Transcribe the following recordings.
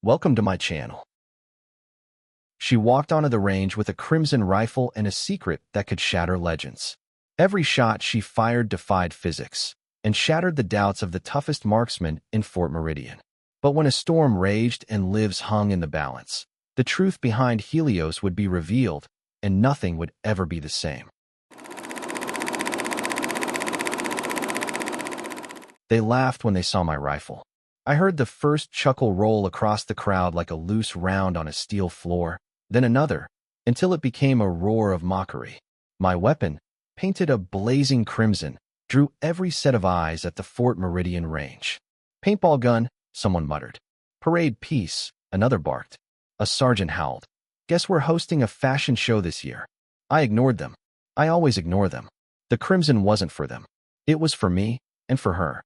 Welcome to my channel. She walked onto the range with a crimson rifle and a secret that could shatter legends. Every shot she fired defied physics and shattered the doubts of the toughest marksmen in Fort Meridian. But when a storm raged and lives hung in the balance, the truth behind Helios would be revealed, and nothing would ever be the same. They laughed when they saw my rifle. I heard the first chuckle roll across the crowd like a loose round on a steel floor, then another, until it became a roar of mockery. My weapon, painted a blazing crimson, drew every set of eyes at the Fort Meridian range. Paintball gun, someone muttered. Parade piece, another barked. A sergeant howled. Guess we're hosting a fashion show this year. I ignored them. I always ignore them. The crimson wasn't for them. It was for me and for her.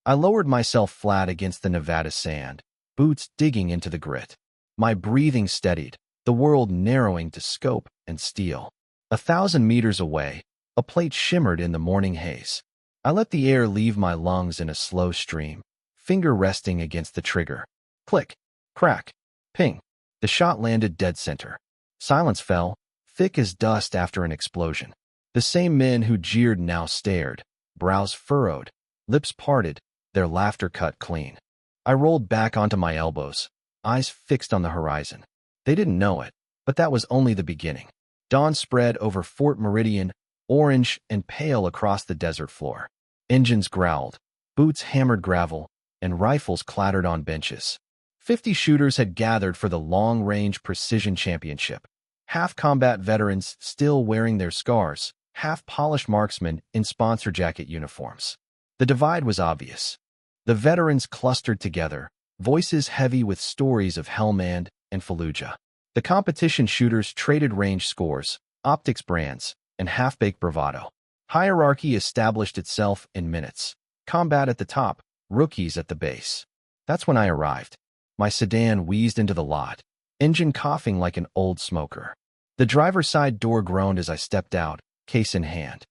I lowered myself flat against the Nevada sand, boots digging into the grit. My breathing steadied, the world narrowing to scope and steel. 1,000 meters away, a plate shimmered in the morning haze. I let the air leave my lungs in a slow stream, finger resting against the trigger. Click, crack, ping. The shot landed dead center. Silence fell, thick as dust after an explosion. The same men who jeered now stared, brows furrowed, lips parted, their laughter cut clean. I rolled back onto my elbows, eyes fixed on the horizon. They didn't know it, but that was only the beginning. Dawn spread over Fort Meridian, orange and pale across the desert floor. Engines growled, boots hammered gravel, and rifles clattered on benches. 50 shooters had gathered for the long-range precision championship. Half combat veterans still wearing their scars, half polished marksmen in sponsor jacket uniforms. The divide was obvious. The veterans clustered together, voices heavy with stories of Helmand and Fallujah. The competition shooters traded range scores, optics brands, and half-baked bravado. Hierarchy established itself in minutes. Combat at the top, rookies at the base. That's when I arrived. My sedan wheezed into the lot, engine coughing like an old smoker. The driver's side door groaned as I stepped out, case in hand.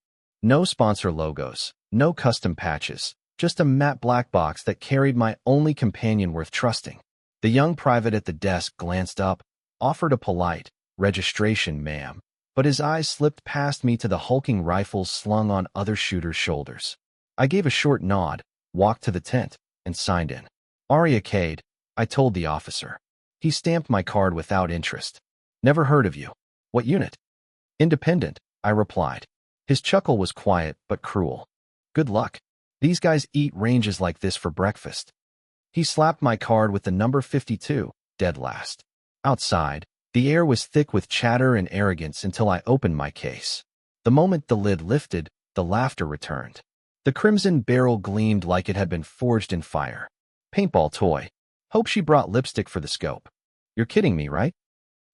No sponsor logos, no custom patches, just a matte black box that carried my only companion worth trusting. The young private at the desk glanced up, offered a polite, "Registration, ma'am," but his eyes slipped past me to the hulking rifles slung on other shooters' shoulders. I gave a short nod, walked to the tent, and signed in. "Aria Cade," I told the officer. He stamped my card without interest. "Never heard of you. What unit?" "Independent," I replied. His chuckle was quiet but cruel. "Good luck. These guys eat ranges like this for breakfast." He slapped my card with the number 52, dead last. Outside, the air was thick with chatter and arrogance until I opened my case. The moment the lid lifted, the laughter returned. The crimson barrel gleamed like it had been forged in fire. "Paintball toy. Hope she brought lipstick for the scope. You're kidding me, right?"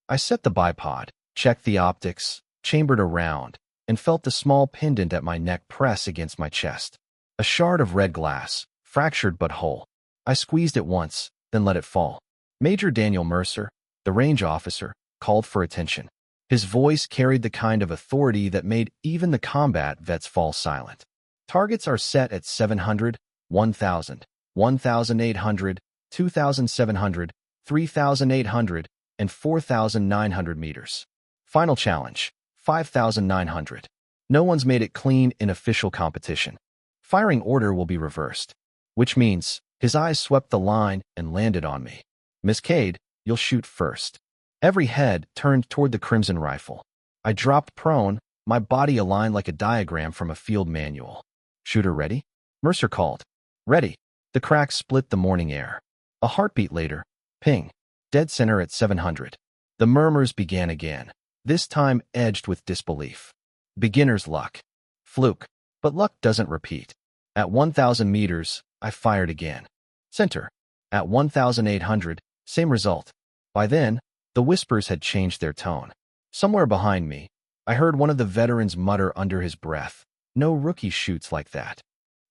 I set the bipod, checked the optics, chambered around, and felt the small pendant at my neck press against my chest. A shard of red glass, fractured but whole. I squeezed it once, then let it fall. Major Daniel Mercer, the range officer, called for attention. His voice carried the kind of authority that made even the combat vets fall silent. "Targets are set at 700, 1,000, 1,800, 2,700, 3,800, and 4,900 meters. Final challenge, 5,900. No one's made it clean in official competition. Firing order will be reversed." Which means his eyes swept the line and landed on me. "Miss Cade, you'll shoot first." Every head turned toward the crimson rifle. I dropped prone, my body aligned like a diagram from a field manual. "Shooter ready?" Mercer called. "Ready." The crack split the morning air. A heartbeat later, ping, dead center at 700. The murmurs began again, this time edged with disbelief. Beginner's luck. Fluke. But luck doesn't repeat. At 1,000 meters, I fired again. Center. At 1,800, same result. By then, the whispers had changed their tone. Somewhere behind me, I heard one of the veterans mutter under his breath, "No rookie shoots like that."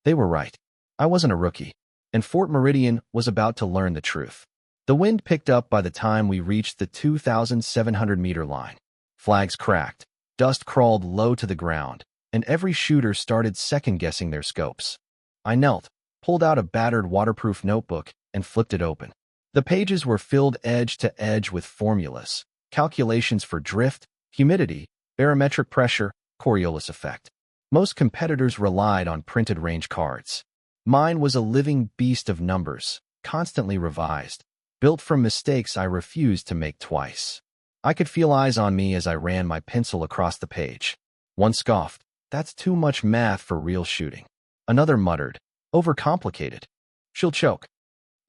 They were right. I wasn't a rookie, and Fort Meridian was about to learn the truth. The wind picked up by the time we reached the 2,700-meter line. Flags cracked, dust crawled low to the ground, and every shooter started second-guessing their scopes. I knelt, pulled out a battered waterproof notebook, and flipped it open. The pages were filled edge to edge with formulas, calculations for drift, humidity, barometric pressure, Coriolis effect. Most competitors relied on printed range cards. Mine was a living beast of numbers, constantly revised, built from mistakes I refused to make twice. I could feel eyes on me as I ran my pencil across the page. One scoffed, "That's too much math for real shooting." Another muttered, "Overcomplicated. She'll choke."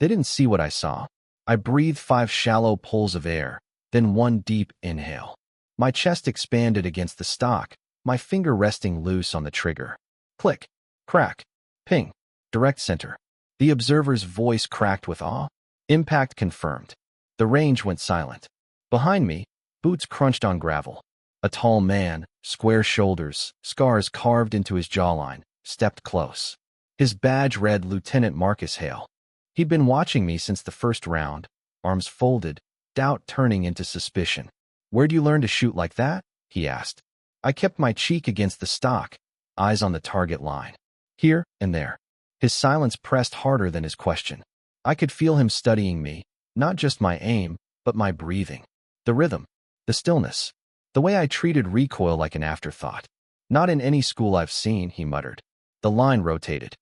They didn't see what I saw. I breathed 5 shallow pulls of air, then one deep inhale. My chest expanded against the stock, my finger resting loose on the trigger. Click, crack, ping, direct center. The observer's voice cracked with awe. Impact confirmed. The range went silent. Behind me, boots crunched on gravel. A tall man, square shoulders, scars carved into his jawline, stepped close. His badge read Lieutenant Marcus Hale. He'd been watching me since the first round, arms folded, doubt turning into suspicion. "Where'd you learn to shoot like that?" he asked. I kept my cheek against the stock, eyes on the target line. Here and there. His silence pressed harder than his question. I could feel him studying me, not just my aim, but my breathing. The rhythm, the stillness, the way I treated recoil like an afterthought. "Not in any school I've seen," he muttered. The line rotated.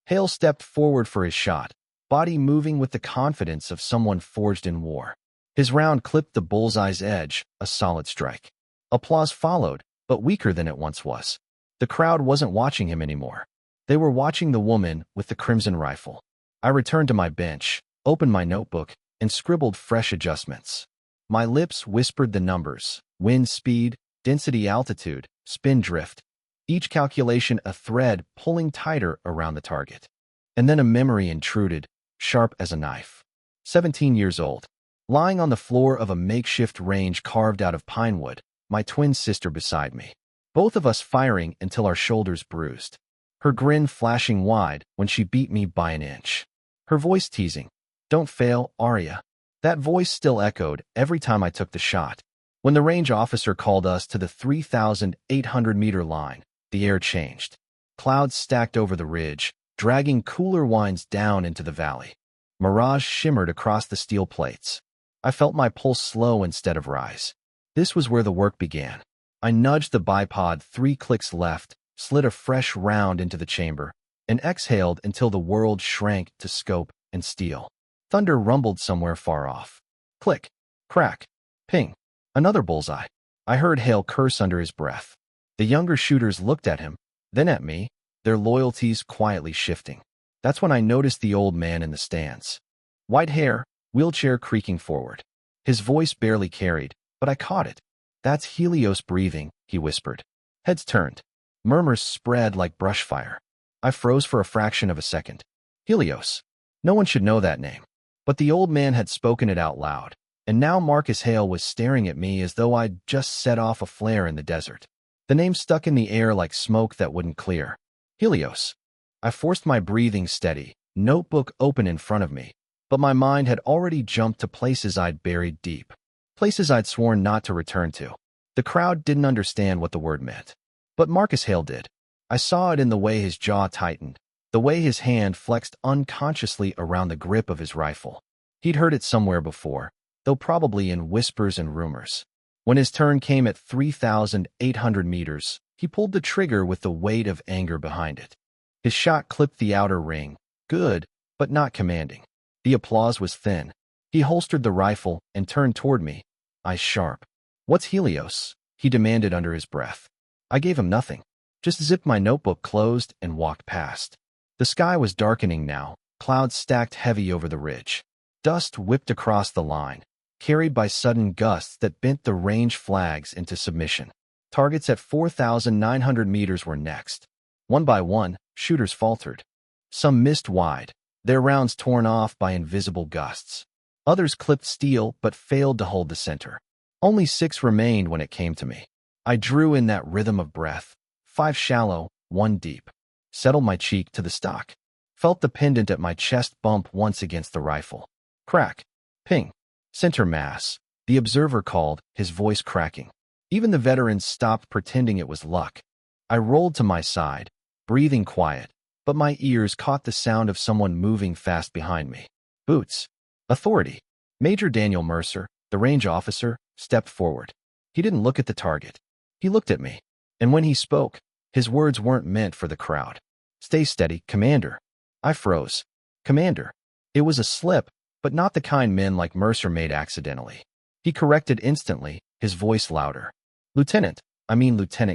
Hale stepped forward for his shot, body moving with the confidence of someone forged in war. His round clipped the bullseye's edge, a solid strike. Applause followed, but weaker than it once was. The crowd wasn't watching him anymore. They were watching the woman with the crimson rifle. I returned to my bench, opened my notebook, and scribbled fresh adjustments. My lips whispered the numbers: wind speed, density, altitude, spin drift. Each calculation a thread pulling tighter around the target. And then a memory intruded, sharp as a knife. 17 years old. Lying on the floor of a makeshift range carved out of pine wood, my twin sister beside me. Both of us firing until our shoulders bruised. Her grin flashing wide when she beat me by an inch. Her voice teasing, "Don't fail, Arya." That voice still echoed every time I took the shot. When the range officer called us to the 3,800-meter line, the air changed. Clouds stacked over the ridge, dragging cooler winds down into the valley. Mirage shimmered across the steel plates. I felt my pulse slow instead of rise. This was where the work began. I nudged the bipod 3 clicks left, slid a fresh round into the chamber, and exhaled until the world shrank to scope and steel. Thunder rumbled somewhere far off. Click, crack, ping. Another bullseye. I heard Hale curse under his breath. The younger shooters looked at him, then at me, their loyalties quietly shifting. That's when I noticed the old man in the stands. White hair, wheelchair creaking forward. His voice barely carried, but I caught it. "That's Helios breathing," he whispered. Heads turned. Murmurs spread like brush fire. I froze for a fraction of a second. Helios. No one should know that name. But the old man had spoken it out loud, and now Marcus Hale was staring at me as though I'd just set off a flare in the desert. The name stuck in the air like smoke that wouldn't clear. Helios. I forced my breathing steady, notebook open in front of me, but my mind had already jumped to places I'd buried deep. Places I'd sworn not to return to. The crowd didn't understand what the word meant. But Marcus Hale did. I saw it in the way his jaw tightened, the way his hand flexed unconsciously around the grip of his rifle. He'd heard it somewhere before, though probably in whispers and rumors. When his turn came at 3,800 meters, he pulled the trigger with the weight of anger behind it. His shot clipped the outer ring, good, but not commanding. The applause was thin. He holstered the rifle and turned toward me, eyes sharp. "What's Helios?" he demanded under his breath. I gave him nothing, just zipped my notebook closed and walked past. The sky was darkening now, clouds stacked heavy over the ridge. Dust whipped across the line, carried by sudden gusts that bent the range flags into submission. Targets at 4,900 meters were next. One by one, shooters faltered. Some missed wide, their rounds torn off by invisible gusts. Others clipped steel but failed to hold the center. Only 6 remained when it came to me. I drew in that rhythm of breath, 5 shallow, 1 deep. Settled my cheek to the stock. Felt the pendant at my chest bump once against the rifle. Crack. Ping. Center mass. The observer called, his voice cracking. Even the veterans stopped pretending it was luck. I rolled to my side, breathing quiet, but my ears caught the sound of someone moving fast behind me. Boots. Authority. Major Daniel Mercer, the range officer, stepped forward. He didn't look at the target. He looked at me. And when he spoke, his words weren't meant for the crowd. Stay steady, Commander. I froze. Commander. It was a slip, but not the kind men like Mercer made accidentally. He corrected instantly, his voice louder. Lieutenant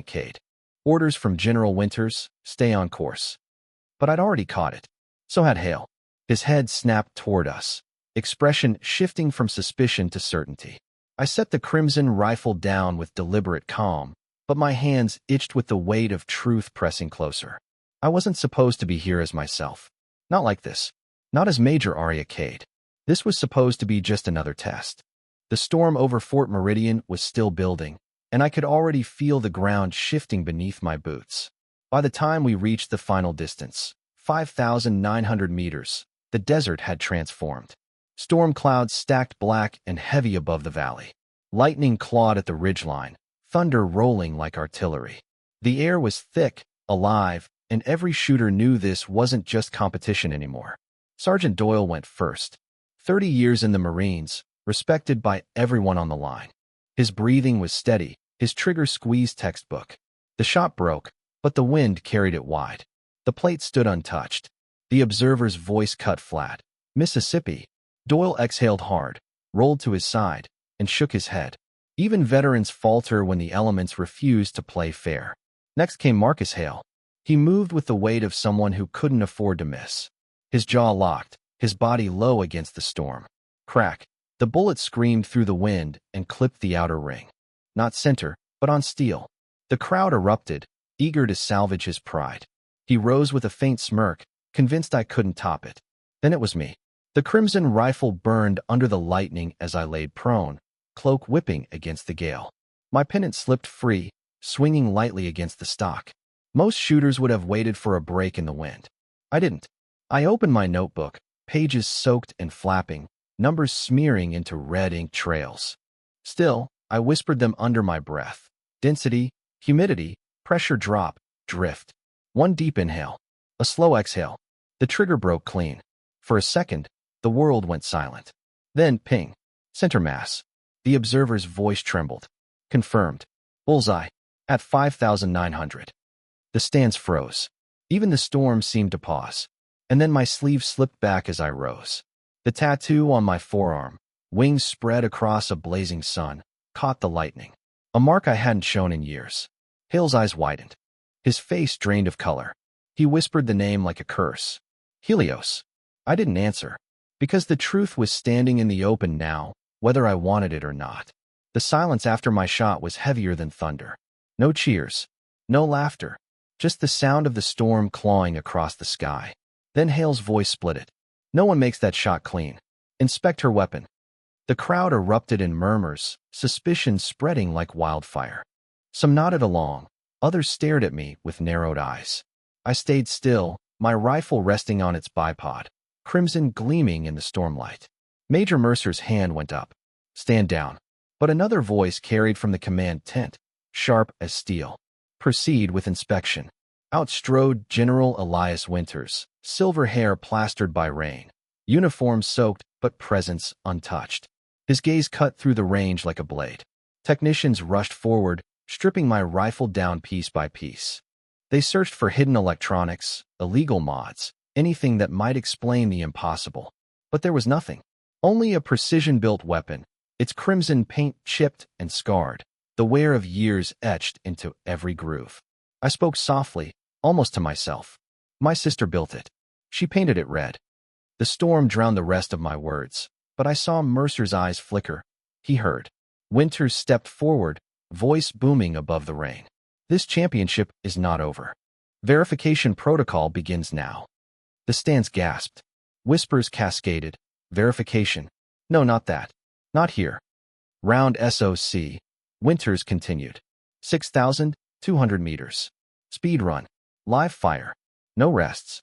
Cade. Orders from General Winters, stay on course. But I'd already caught it. So had Hale. His head snapped toward us, expression shifting from suspicion to certainty. I set the crimson rifle down with deliberate calm, but my hands itched with the weight of truth pressing closer. I wasn't supposed to be here as myself. Not like this. Not as Major Arya Cade. This was supposed to be just another test. The storm over Fort Meridian was still building, and I could already feel the ground shifting beneath my boots. By the time we reached the final distance, 5,900 meters, the desert had transformed. Storm clouds stacked black and heavy above the valley. Lightning clawed at the ridgeline, thunder rolling like artillery. The air was thick, alive, and every shooter knew this wasn't just competition anymore. Sergeant Doyle went first. 30 years in the Marines, respected by everyone on the line. His breathing was steady, his trigger squeezed textbook. The shot broke, but the wind carried it wide. The plate stood untouched. The observer's voice cut flat. Mississippi. Doyle exhaled hard, rolled to his side, and shook his head. Even veterans falter when the elements refuse to play fair. Next came Marcus Hale. He moved with the weight of someone who couldn't afford to miss. His jaw locked, his body low against the storm. Crack. The bullet screamed through the wind and clipped the outer ring. Not center, but on steel. The crowd erupted, eager to salvage his pride. He rose with a faint smirk, convinced I couldn't top it. Then it was me. The crimson rifle burned under the lightning as I laid prone, cloak whipping against the gale. My pennant slipped free, swinging lightly against the stock. Most shooters would have waited for a break in the wind. I didn't. I opened my notebook, pages soaked and flapping, numbers smearing into red ink trails. Still, I whispered them under my breath. Density, humidity, pressure drop, drift. One deep inhale. A slow exhale. The trigger broke clean. For a second, the world went silent. Then, ping. Center mass. The observer's voice trembled. Confirmed. Bullseye. At 5,900. The stands froze. Even the storm seemed to pause. And then my sleeve slipped back as I rose. The tattoo on my forearm, wings spread across a blazing sun, caught the lightning. A mark I hadn't shown in years. Hale's eyes widened. His face drained of color. He whispered the name like a curse. Helios. I didn't answer, because the truth was standing in the open now, whether I wanted it or not. The silence after my shot was heavier than thunder. No cheers. No laughter. Just the sound of the storm clawing across the sky. Then Hale's voice split it. No one makes that shot clean. Inspect her weapon. The crowd erupted in murmurs, suspicion spreading like wildfire. Some nodded along, others stared at me with narrowed eyes. I stayed still, my rifle resting on its bipod, crimson gleaming in the stormlight. Major Mercer's hand went up. Stand down. But another voice carried from the command tent, sharp as steel. Proceed with inspection. Out strode General Elias Winters, silver hair plastered by rain, uniform soaked but presence untouched. His gaze cut through the range like a blade. Technicians rushed forward, stripping my rifle down piece by piece. They searched for hidden electronics, illegal mods, anything that might explain the impossible. But there was nothing. Only a precision-built weapon, its crimson paint chipped and scarred, the wear of years etched into every groove. I spoke softly, almost to myself. My sister built it. She painted it red. The storm drowned the rest of my words, but I saw Mercer's eyes flicker. He heard. Winters stepped forward, voice booming above the rain. This championship is not over. Verification protocol begins now. The stands gasped. Whispers cascaded. Verification. No, not that. Not here. Round SOC. Winters continued. 6,200 meters. Speed run. Live fire. No rests.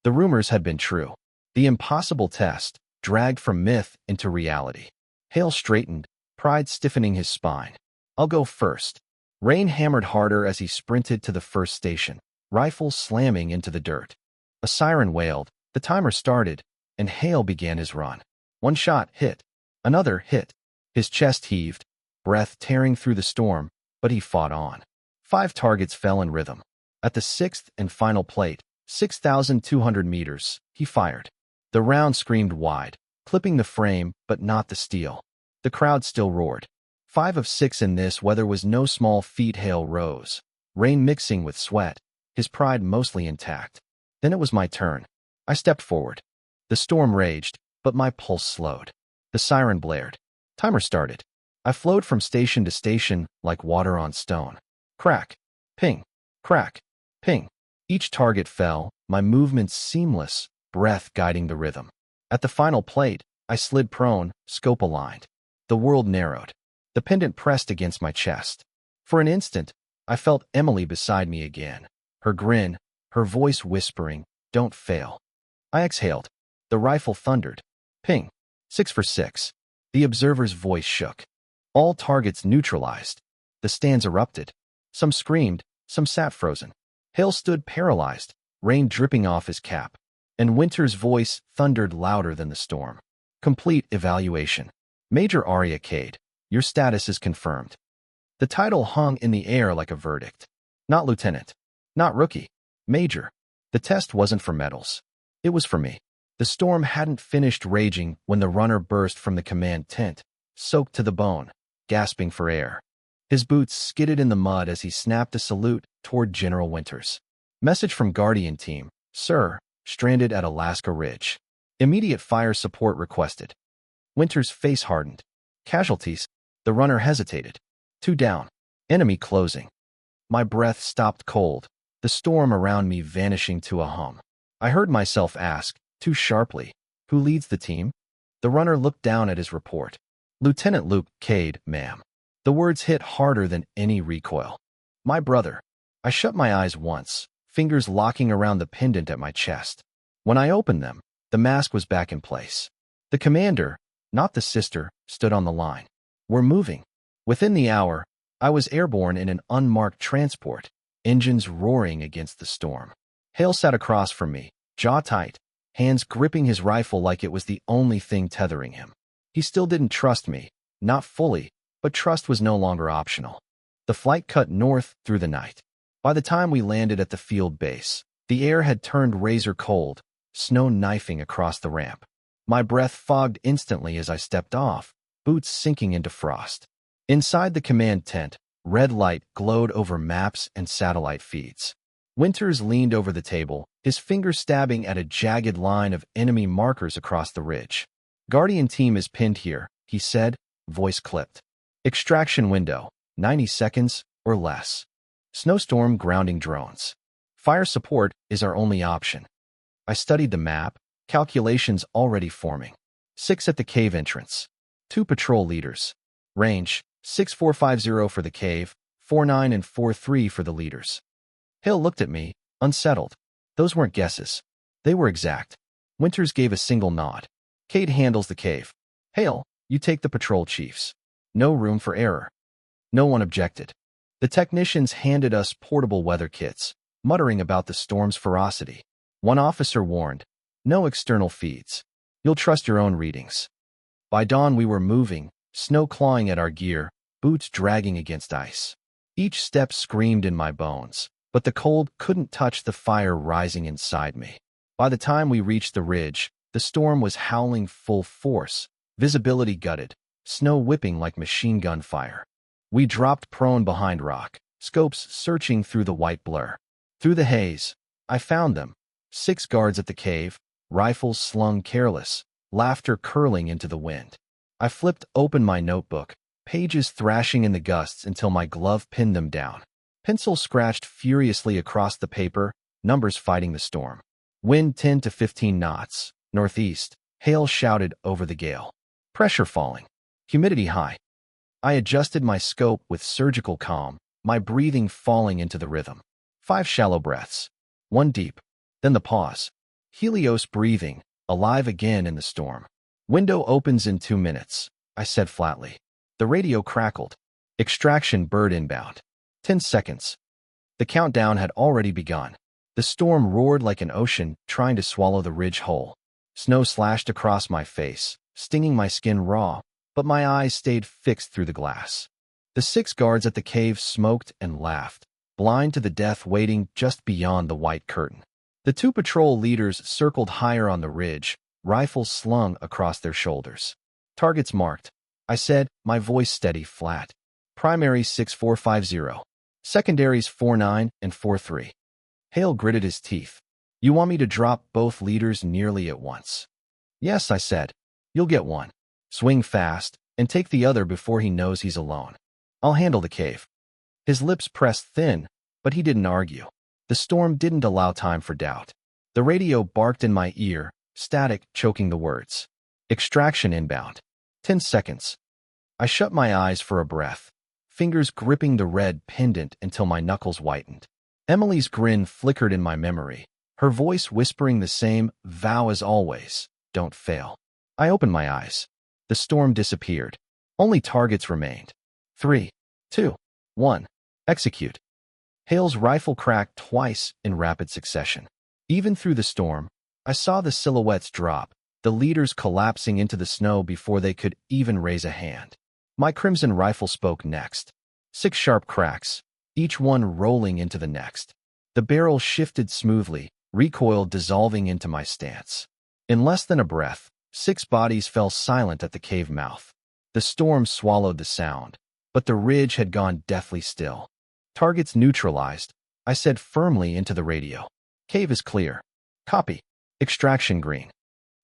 The rumors had been true. The impossible test, dragged from myth into reality. Hale straightened, pride stiffening his spine. I'll go first. Rain hammered harder as he sprinted to the first station, rifle slamming into the dirt. A siren wailed, the timer started, and Hale began his run. One shot hit. Another hit. His chest heaved, breath tearing through the storm, but he fought on. 5 targets fell in rhythm. At the 6th and final plate, 6,200 meters, he fired. The round screamed wide, clipping the frame but not the steel. The crowd still roared. 5 of 6 in this weather was no small feat. Hale rose, rain mixing with sweat, his pride mostly intact. Then it was my turn. I stepped forward. The storm raged, but my pulse slowed. The siren blared. Timer started. I flowed from station to station like water on stone. Crack, ping, crack, ping. Each target fell, my movements seamless, breath guiding the rhythm. At the final plate, I slid prone, scope aligned. The world narrowed. The pendant pressed against my chest. For an instant, I felt Emily beside me again. Her grin, her voice whispering, "Don't fail." I exhaled. The rifle thundered. Ping. 6 for 6. The observer's voice shook. All targets neutralized. The stands erupted. Some screamed, some sat frozen. Hale stood paralyzed, rain dripping off his cap. And Winter's voice thundered louder than the storm. Complete evaluation. Major Arya Cade, your status is confirmed. The title hung in the air like a verdict. Not lieutenant. Not rookie. Major. The test wasn't for medals. It was for me. The storm hadn't finished raging when the runner burst from the command tent, soaked to the bone, gasping for air. His boots skidded in the mud as he snapped a salute toward General Winters. Message from Guardian Team, sir, stranded at Alaska Ridge. Immediate fire support requested. Winters' face hardened. Casualties. The runner hesitated. 2 down. Enemy closing. My breath stopped cold, the storm around me vanishing to a hum. I heard myself ask, too sharply, who leads the team? The runner looked down at his report. Lieutenant Luke Cade, ma'am. The words hit harder than any recoil. My brother. I shut my eyes once, fingers locking around the pendant at my chest. When I opened them, the mask was back in place. The commander, not the sister, stood on the line. We're moving. Within the hour, I was airborne in an unmarked transport, engines roaring against the storm. Hale sat across from me, jaw tight, hands gripping his rifle like it was the only thing tethering him. He still didn't trust me, not fully, but trust was no longer optional. The flight cut north through the night. By the time we landed at the field base, the air had turned razor cold, snow knifing across the ramp. My breath fogged instantly as I stepped off, boots sinking into frost. Inside the command tent, red light glowed over maps and satellite feeds. Winters leaned over the table, his finger stabbing at a jagged line of enemy markers across the ridge. Guardian Team is pinned here, he said, voice clipped. Extraction window, 90 seconds or less. Snowstorm grounding drones. Fire support is our only option. I studied the map, calculations already forming. 6 at the cave entrance. 2 patrol leaders. Range, 6450 for the cave, 49 and 43 for the leaders. Hale looked at me, unsettled. Those weren't guesses. They were exact. Winters gave a single nod. Cade handles the cave. Hale, you take the patrol chiefs. No room for error. No one objected. The technicians handed us portable weather kits, muttering about the storm's ferocity. One officer warned, no external feeds. You'll trust your own readings. By dawn we were moving, snow clawing at our gear, boots dragging against ice. Each step screamed in my bones, but the cold couldn't touch the fire rising inside me. By the time we reached the ridge, the storm was howling full force, visibility gutted, snow whipping like machine gun fire. We dropped prone behind rock, scopes searching through the white blur. Through the haze, I found them. 6 guards at the cave, rifles slung careless, laughter curling into the wind. I flipped open my notebook, pages thrashing in the gusts until my glove pinned them down. Pencil scratched furiously across the paper, numbers fighting the storm. Wind 10 to 15 knots, northeast, Hale shouted over the gale. Pressure falling. Humidity high. I adjusted my scope with surgical calm, my breathing falling into the rhythm. 5 shallow breaths. 1 deep. Then the pause. Helios breathing, alive again in the storm. Window opens in 2 minutes, I said flatly. The radio crackled. Extraction bird inbound. 10 seconds. The countdown had already begun. The storm roared like an ocean, trying to swallow the ridge whole. Snow slashed across my face, stinging my skin raw, but my eyes stayed fixed through the glass. The 6 guards at the cave smoked and laughed, blind to the death waiting just beyond the white curtain. The 2 patrol leaders circled higher on the ridge, rifles slung across their shoulders. Targets marked, I said, my voice steady flat. Primary 6450. Secondaries 49 and 43. Hale gritted his teeth. You want me to drop both leaders nearly at once? Yes, I said. You'll get one. Swing fast, and take the other before he knows he's alone. I'll handle the cave. His lips pressed thin, but he didn't argue. The storm didn't allow time for doubt. The radio barked in my ear, static choking the words. Extraction inbound. 10 seconds. I shut my eyes for a breath, fingers gripping the red pendant until my knuckles whitened. Emily's grin flickered in my memory, her voice whispering the same vow as always, don't fail. I opened my eyes. The storm disappeared. Only targets remained. 3, 2, 1. Execute. Hale's rifle cracked twice in rapid succession. Even through the storm, I saw the silhouettes drop, the leaders collapsing into the snow before they could even raise a hand. My crimson rifle spoke next. 6 sharp cracks, each one rolling into the next. The barrel shifted smoothly, recoil dissolving into my stance. In less than a breath, 6 bodies fell silent at the cave mouth. The storm swallowed the sound, but the ridge had gone deathly still. Targets neutralized, I said firmly into the radio. Cave is clear. Copy. Extraction green.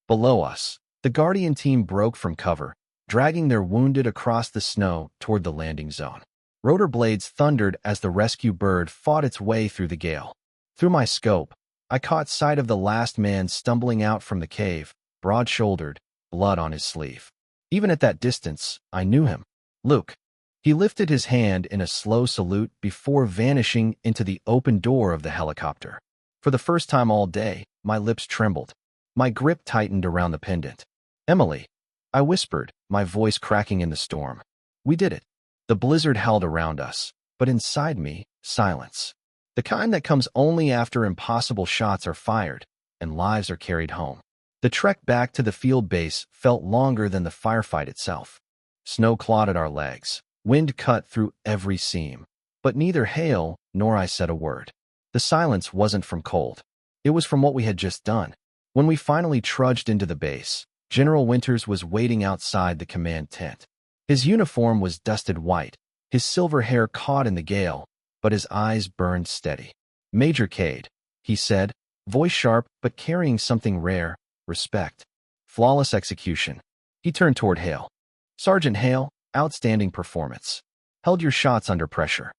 Below us, the Guardian team broke from cover, dragging their wounded across the snow toward the landing zone. Rotor blades thundered as the rescue bird fought its way through the gale. Through my scope, I caught sight of the last man stumbling out from the cave, broad-shouldered, blood on his sleeve. Even at that distance, I knew him. Luke. He lifted his hand in a slow salute before vanishing into the open door of the helicopter. For the first time all day, my lips trembled. My grip tightened around the pendant. Emily, I whispered, my voice cracking in the storm. We did it. The blizzard held around us, but inside me, silence. The kind that comes only after impossible shots are fired and lives are carried home. The trek back to the field base felt longer than the firefight itself. Snow clotted our legs. Wind cut through every seam. But neither Hale nor I said a word. The silence wasn't from cold. It was from what we had just done. When we finally trudged into the base, General Winters was waiting outside the command tent. His uniform was dusted white, his silver hair caught in the gale, but his eyes burned steady. Major Cade, he said, voice sharp but carrying something rare, respect. Flawless execution. He turned toward Hale. Sergeant Hale, outstanding performance. Held your shots under pressure.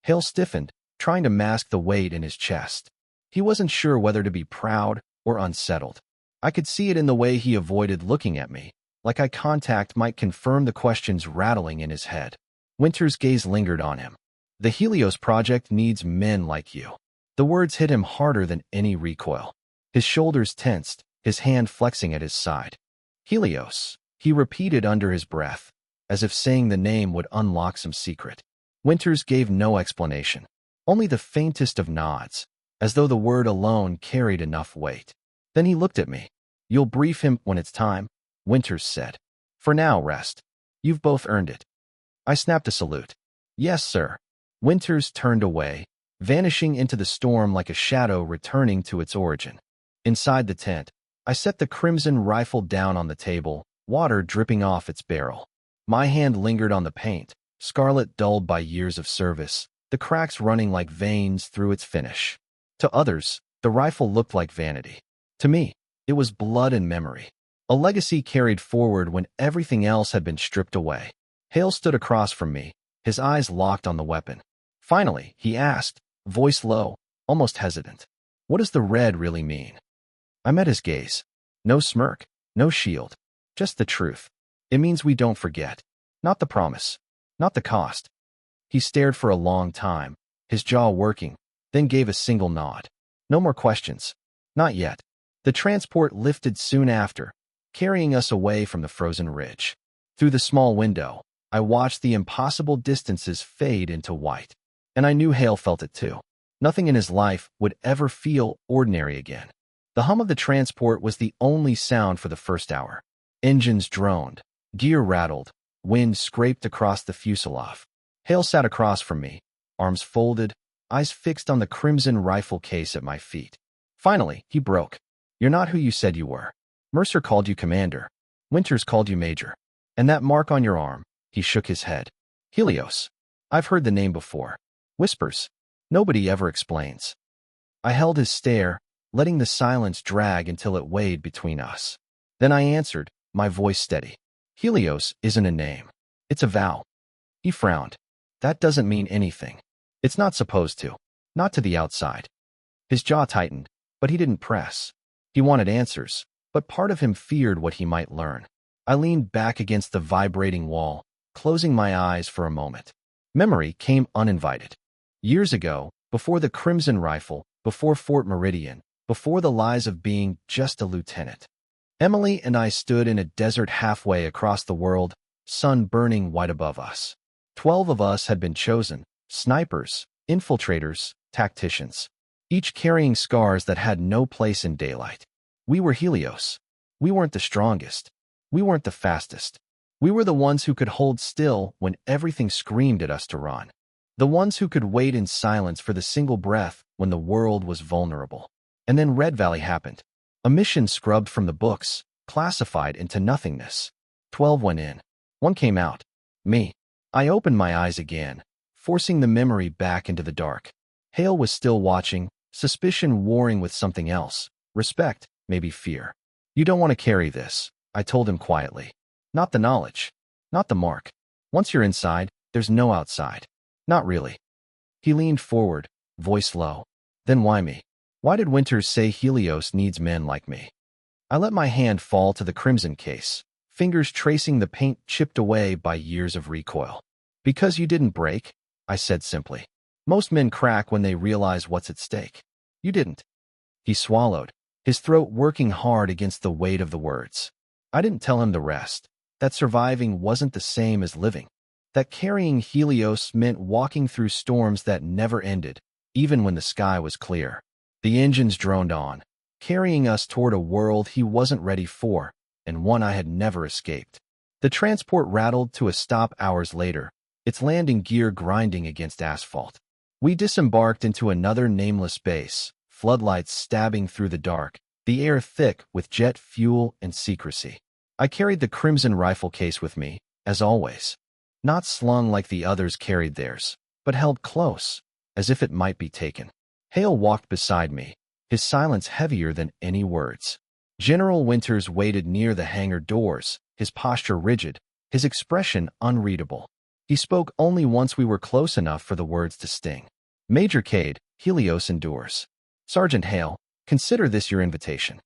Hale stiffened, trying to mask the weight in his chest. He wasn't sure whether to be proud or unsettled. I could see it in the way he avoided looking at me, like eye contact might confirm the questions rattling in his head. Winter's gaze lingered on him. The Helios project needs men like you. The words hit him harder than any recoil. His shoulders tensed, his hand flexing at his side. Helios, he repeated under his breath, as if saying the name would unlock some secret. Winters gave no explanation, only the faintest of nods, as though the word alone carried enough weight. Then he looked at me. You'll brief him when it's time, Winters said. For now, rest. You've both earned it. I snapped a salute. Yes, sir. Winters turned away, vanishing into the storm like a shadow returning to its origin. Inside the tent, I set the crimson rifle down on the table, water dripping off its barrel. My hand lingered on the paint, scarlet dulled by years of service, the cracks running like veins through its finish. To others, the rifle looked like vanity. To me, it was blood and memory. A legacy carried forward when everything else had been stripped away. Hale stood across from me, his eyes locked on the weapon. Finally, he asked, voice low, almost hesitant. What does the red really mean? I met his gaze. No smirk, no shield, just the truth. It means we don't forget. Not the promise, not the cost. He stared for a long time, his jaw working, then gave a single nod. No more questions. Not yet. The transport lifted soon after, carrying us away from the frozen ridge. Through the small window, I watched the impossible distances fade into white. And I knew Hale felt it too. Nothing in his life would ever feel ordinary again. The hum of the transport was the only sound for the first hour. Engines droned, gear rattled, wind scraped across the fuselage. Hale sat across from me, arms folded, eyes fixed on the crimson rifle case at my feet. Finally, he broke. "You're not who you said you were. Mercer called you commander. Winters called you major. And that mark on your arm," he shook his head. "Helios. I've heard the name before. Whispers. Nobody ever explains." I held his stare, letting the silence drag until it weighed between us. Then I answered, my voice steady. "Helios isn't a name. It's a vow." He frowned. "That doesn't mean anything. It's not supposed to. Not to the outside." His jaw tightened, but he didn't press. He wanted answers, but part of him feared what he might learn. I leaned back against the vibrating wall, closing my eyes for a moment. Memory came uninvited. Years ago, before the Crimson Rifle, before Fort Meridian, before the lies of being just a lieutenant. Emily and I stood in a desert halfway across the world, sun burning white above us. 12 of us had been chosen, snipers, infiltrators, tacticians, each carrying scars that had no place in daylight. We were Helios. We weren't the strongest. We weren't the fastest. We were the ones who could hold still when everything screamed at us to run. The ones who could wait in silence for the single breath when the world was vulnerable. And then Red Valley happened. A mission scrubbed from the books, classified into nothingness. 12 went in. 1 came out. Me. I opened my eyes again, forcing the memory back into the dark. Hale was still watching, suspicion warring with something else. Respect, maybe fear. "You don't want to carry this," I told him quietly. "Not the knowledge. Not the mark. Once you're inside, there's no outside." "Not really." He leaned forward, voice low. "Then why me? Why did Winters say Helios needs men like me?" I let my hand fall to the crimson case, fingers tracing the paint chipped away by years of recoil. "Because you didn't break," I said simply. "Most men crack when they realize what's at stake. You didn't." He swallowed, his throat working hard against the weight of the words. I didn't tell him the rest, that surviving wasn't the same as living, that carrying Helios meant walking through storms that never ended, even when the sky was clear. The engines droned on, carrying us toward a world he wasn't ready for, and one I had never escaped. The transport rattled to a stop hours later, its landing gear grinding against asphalt. We disembarked into another nameless base, floodlights stabbing through the dark, the air thick with jet fuel and secrecy. I carried the Crimson Rifle case with me, as always. Not slung like the others carried theirs, but held close, as if it might be taken. Hale walked beside me, his silence heavier than any words. General Winters waited near the hangar doors, his posture rigid, his expression unreadable. He spoke only once we were close enough for the words to sting. "Major Cade, Helios endures. Sergeant Hale, consider this your invitation."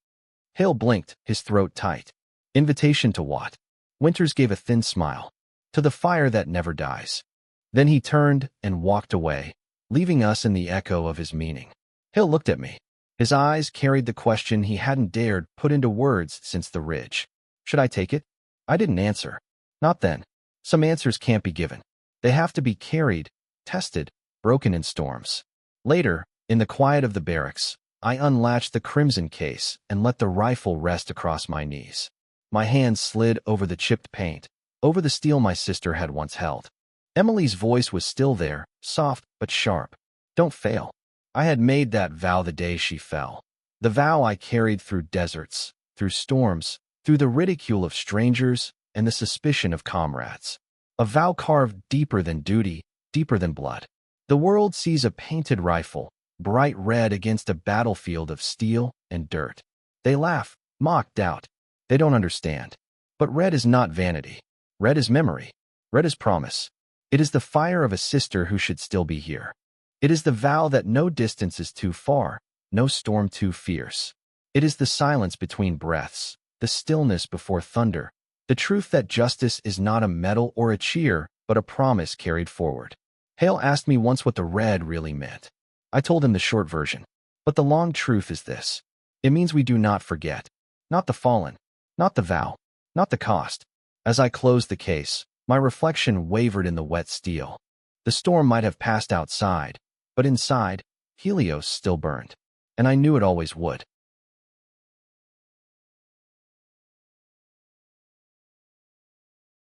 Hale blinked, his throat tight. "Invitation to what?" Winters gave a thin smile. "To the fire that never dies." Then he turned and walked away, leaving us in the echo of his meaning. Hale looked at me. His eyes carried the question he hadn't dared put into words since the ridge. Should I take it? I didn't answer. Not then. Some answers can't be given. They have to be carried, tested, broken in storms. Later, in the quiet of the barracks, I unlatched the crimson case and let the rifle rest across my knees. My hands slid over the chipped paint, over the steel my sister had once held. Emily's voice was still there, soft but sharp. "Don't fail." I had made that vow the day she fell. The vow I carried through deserts, through storms, through the ridicule of strangers and the suspicion of comrades. A vow carved deeper than duty, deeper than blood. The world sees a painted rifle, bright red against a battlefield of steel and dirt. They laugh, mock, doubt. They don't understand. But red is not vanity. Red is memory. Red is promise. It is the fire of a sister who should still be here. It is the vow that no distance is too far, no storm too fierce. It is the silence between breaths, the stillness before thunder, the truth that justice is not a medal or a cheer, but a promise carried forward. Hale asked me once what the red really meant. I told him the short version. But the long truth is this. It means we do not forget. Not the fallen. Not the vow. Not the cost. As I closed the case, my reflection wavered in the wet steel. The storm might have passed outside, but inside, Helios still burned. And I knew it always would.